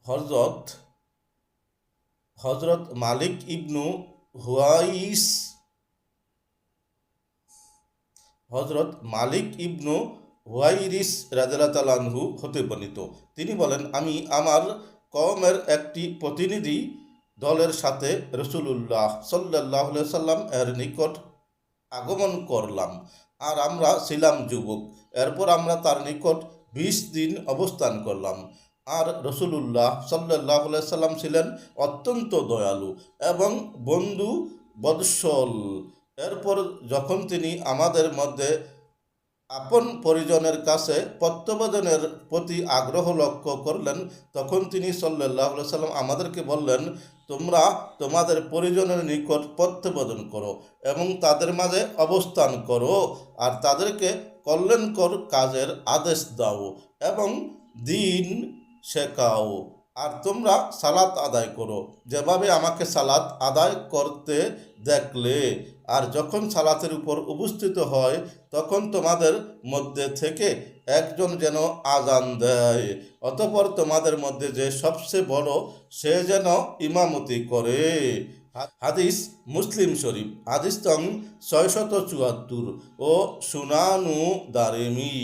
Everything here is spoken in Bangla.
হজরত হজরত মালিক ইবনু হুয়াইস হজরত মালিক ইবনু হুয়াইরিস রাদিয়াল্লাহু তাআলা আনহু হতে বর্ণিত। তিনি বলেন, আমি আমার কওমের একটি প্রতিনিধি দলের সাথে রাসূলুল্লাহ সাল্লাল্লাহু আলাইহি সাল্লাম এর নিকট আগমন করলাম, আর আমরা ছিলাম যুবক। এরপর আমরা তার নিকট 20 দিন অবস্থান করলাম, আর রাসূলুল্লাহ সাল্লাল্লাহু আলাইহি সাল্লাম ছিলেন অত্যন্ত দয়ালু এবং বন্ধু বৎসল। এরপর যখন তিনি আমাদের মধ্যে আপন পরিজনের কাছে প্রত্যাবর্তনের প্রতি আগ্রহ লক্ষ্য করলেন, তখন তিনি সাল্লাল্লাহু আলাইহি সাল্লাম আমাদেরকে বললেন, তোমরা তোমাদের পরিজনের নিকট প্রত্যাবর্তন করো এবং তাদের মাঝে অবস্থান করো, আর তাদেরকে কল্যাণকর কাজের আদেশ দাও এবং দিন শেখাও। আর তোমরা সালাত আদায় করো, যেভাবে আমাকে সালাত আদায় করতে দেখলে। আর যখন সালাতের উপর উপস্থিত হয়, তখন তোমাদের মধ্যে থেকে একজন যেন আজান দেয়, অতঃপর তোমাদের মধ্যে যে সবচেয়ে বড় সে যেন ইমামতি করে। হাদিস মুসলিম শরীফ, হাদিস নং 674 ও সুনানু দারিমি।